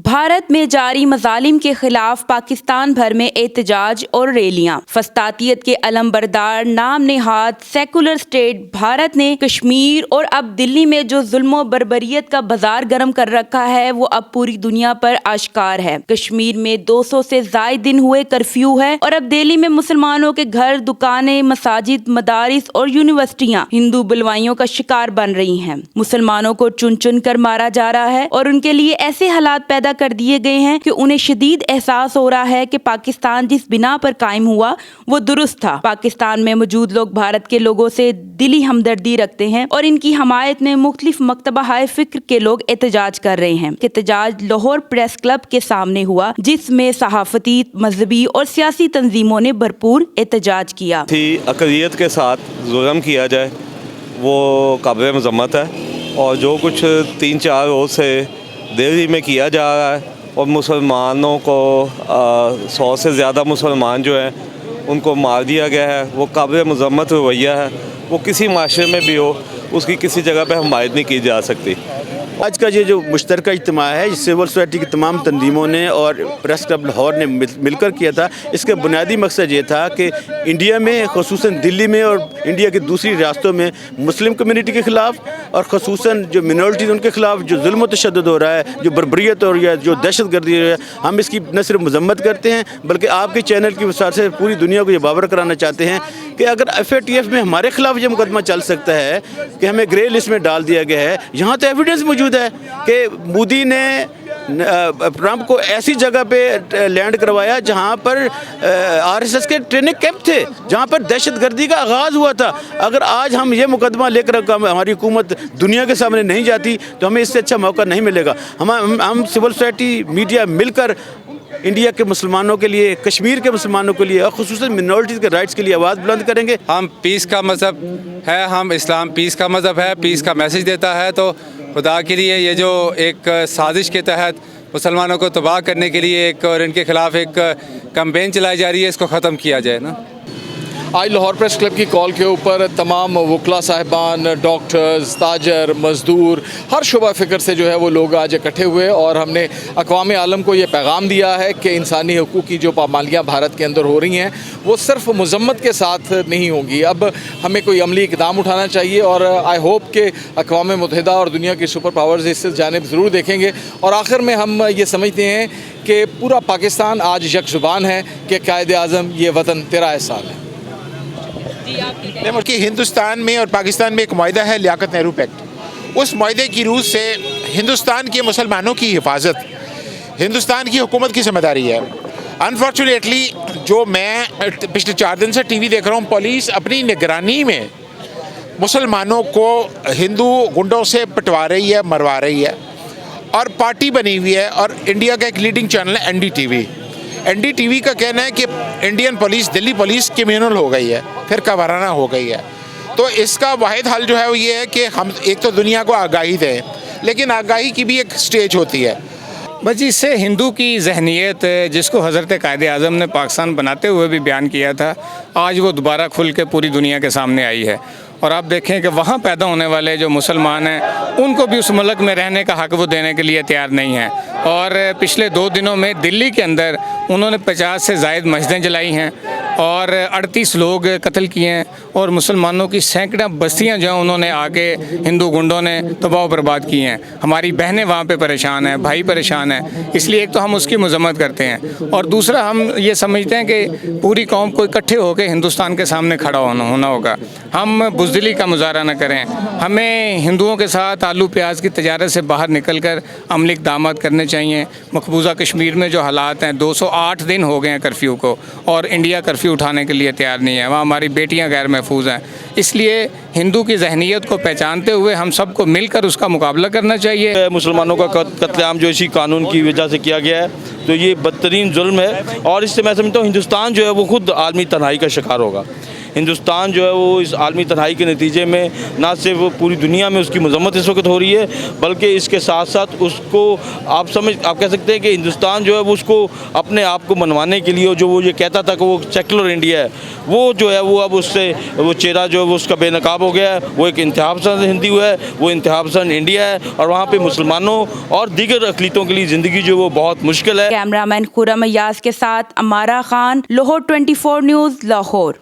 भारत में जारी मजालिम के खिलाफ पाकिस्तान भर में एहतजाज और रैलियां। फस्तातियत के अलमबरदार नाम नेहाद सेकुलर स्टेट भारत ने कश्मीर और अब दिल्ली में जो जुल्म बर्बरियत का बाजार गर्म कर रखा है वो अब पूरी दुनिया पर आश्कार है। कश्मीर में 200 से ज़ायद दिन हुए कर्फ्यू है और अब दिल्ली में मुसलमानों के घर, दुकानें, मसाजिद, मदारिस और यूनिवर्सिटियां हिंदू बुलवाइयों का शिकार बन रही हैं। मुसलमानों को चुन चुन कर मारा जा रहा है और उनके लिए ऐसे हालात पैदा कर दिए गए हैं कि उन्हें शदीद एहसास हो रहा है कि पाकिस्तान जिस बिना पर कायम हुआ वो दुरुस्त था। पाकिस्तान में मौजूद लोग भारत के लोगों से दिली हमदर्दी रखते हैं और इनकी हमायत में मुख्तलिफ मकतबा हाय फिक्र के लोग एहतजाज कर रहे हैं। एहतजाज लाहौर प्रेस क्लब के सामने हुआ जिसमें सहाफती, मजहबी और सियासी तंजीमों ने भरपूर एहतजाज किया। अक़लियत के साथ जुल्म किया जाए वो काबिल मज़म्मत है और जो कुछ 3-4 रोज़ से दिल्ली में किया जा रहा है और मुसलमानों को 100 से ज़्यादा मुसलमान जो हैं उनको मार दिया गया है, वो काबिल मज़म्मत रवैया है। वो किसी माशरे में भी हो उसकी किसी जगह पे हमायत नहीं की जा सकती। आज का ये जो मुश्तरका इज्तिमा है सिविल सोसाइटी की तमाम तंजीमों ने और प्रेस क्लब लाहौर ने मिलकर किया था। इसका बुनियादी मकसद ये था कि इंडिया में, ख़ुसूसन दिल्ली में और इंडिया की दूसरी रियासतों में मुस्लिम कम्युनिटी के ख़िलाफ़ और ख़ुसूसन जो मिनॉरिटीज़ उनके ख़िलाफ़ जो जुल्म व तशद्दुद हो रहा है, जो बर्बरियत और या जो दहशत गर्दी है, हम इसकी न सिर्फ मज़म्मत करते हैं बल्कि आपके चैनल की वजह से पूरी दुनिया को ये बावर कराना चाहते हैं कि अगर FATF में हमारे ख़िलाफ़ ये मुकदमा चल सकता है कि हमें ग्रे लिस्ट में डाल दिया गया है, यहाँ तो एविडेंस मौजूद है कि मोदी ने ट्रंप को ऐसी जगह पे लैंड करवाया जहाँ पर RSS के ट्रेनिंग कैंप थे, जहाँ पर दहशतगर्दी का आगाज़ हुआ था। अगर आज हम ये मुकदमा लेकर हमारी हुकूमत दुनिया के सामने नहीं जाती तो हमें इससे अच्छा मौका नहीं मिलेगा। हम सिविल सोसाइटी, मीडिया मिलकर इंडिया के मुसलमानों के लिए, कश्मीर के मुसलमानों के लिए और ख़ुसूसन मिनॉरिटीज़ के राइट्स के लिए आवाज़ बुलंद करेंगे। हम पीस का मज़हब है, हम इस्लाम पीस का मज़हब है, पीस का मैसेज देता है। तो खुदा के लिए ये जो एक साजिश के तहत मुसलमानों को तबाह करने के लिए एक और इनके ख़िलाफ़ एक कैंपेन चलाई जा रही है, इसको ख़त्म किया जाए ना। आज लाहौर प्रेस क्लब की कॉल के ऊपर तमाम वकला साहिबान, डॉक्टर्स, ताजर, मज़दूर, हर शुबा फ़िक्र से जो है वो लोग आज इकट्ठे हुए और हमने अक़वाम आलम को ये पैगाम दिया है कि इंसानी हकूक़ की जो पामालियाँ भारत के अंदर हो रही हैं वो सिर्फ मज़म्मत के साथ नहीं होंगी। अब हमें कोई अमली इक़दाम उठाना चाहिए और आई होप कि अक़वाम मुत्तहिदा और दुनिया की सुपर पावर्स इस जानिब ज़रूर देखेंगे। और आखिर में हम ये समझते हैं कि पूरा पाकिस्तान आज यकजुबान है कि कायद आज़म ये वतन तेरा एहसान है। कि हिंदुस्तान में और पाकिस्तान में एक मुआहदा है लियाकत नेहरू पैक्ट। उस मुआहदे की रूह से हिंदुस्तान के मुसलमानों की हिफाजत हिंदुस्तान की हुकूमत की जिम्मेदारी है। अनफॉर्चुनेटली जो मैं पिछले 4 दिन से TV देख रहा हूँ, पुलिस अपनी निगरानी में मुसलमानों को हिंदू गुंडों से पिटवा रही है, मरवा रही है और पार्टी बनी हुई है। और इंडिया का एक लीडिंग चैनल है NDTV का कहना है कि Indian police, Delhi police criminal हो गई है, फिर वाराना हो गई है। तो इसका वाहिद हल जो है वो ये है कि हम एक तो दुनिया को आगाही दें, लेकिन आगाही की भी एक स्टेज होती है। बस इससे हिंदू की जहनीत जिसको हज़रत कायद आज़म ने पाकिस्तान बनाते हुए भी बयान किया था, आज वो दोबारा खुल के पूरी दुनिया के सामने आई है। और आप देखें कि वहाँ पैदा होने वाले जो मुसलमान हैं उनको भी उस मुल्क में रहने का हक़ वो देने के लिए तैयार नहीं हैं। और पिछले 2 दिनों में दिल्ली के अंदर उन्होंने 50 से ज़ायद मस्जिदें जलाई हैं और 38 लोग कत्ल किए हैं और मुसलमानों की सैकड़ों बस्तियां जो हैं उन्होंने आके हिंदू गुंडों ने तबाह बर्बाद की हैं। हमारी बहनें वहाँ पे परेशान हैं, भाई परेशान हैं। इसलिए एक तो हम उसकी मज़म्मत करते हैं और दूसरा हम ये समझते हैं कि पूरी कौम को इकट्ठे होकर हिंदुस्तान के सामने खड़ा होना होगा। हम बुज़दिली का मुजाहरा न करें। हमें हिंदुओं के साथ आलू प्याज की तजारत से बाहर निकल कर अमली इक़दामात करने चाहिए। मकबूजा कश्मीर में जो हालात हैं, 208 दिन हो गए हैं कर्फ्यू को और इंडिया कर्फ्यू उठाने के लिए तैयार नहीं है। वहाँ हमारी बेटियाँ गैर महफूज हैं। इसलिए हिंदू की जहनीत को पहचानते हुए हम सबको मिलकर उसका मुकाबला करना चाहिए। मुसलमानों का कत्लेआम जो इसी कानून की वजह से किया गया है तो ये बदतरीन जुल्म है और इससे मैं समझता हूँ हिंदुस्तान जो है वो खुद आलमी तन्हाई का शिकार होगा। हिंदुस्तान जो है वो इस आलमी तन्हाई के नतीजे में ना सिर्फ पूरी दुनिया में उसकी मज़म्मत इस वक्त हो रही है बल्कि इसके साथ साथ उसको आप कह सकते हैं कि हिंदुस्तान जो है वो उसको अपने आप को मनवाने के लिए जो वो ये कहता था कि वो सेकुलर इंडिया है, वो जो है वो अब उससे वो चेहरा जो है वो उसका बेनकाब ہو گیا ہے وہ ایک انتہا پسند ہندو ہے, وہ انتہا پسند انڈیا ہے, اور وہاں پہ مسلمانوں اور دیگر اقلیتوں کے لیے زندگی جو وہ بہت مشکل ہے. کیمرہ مین خرم ایاز کے ساتھ امارہ خان, لاہور 24 نیوز, لاہور.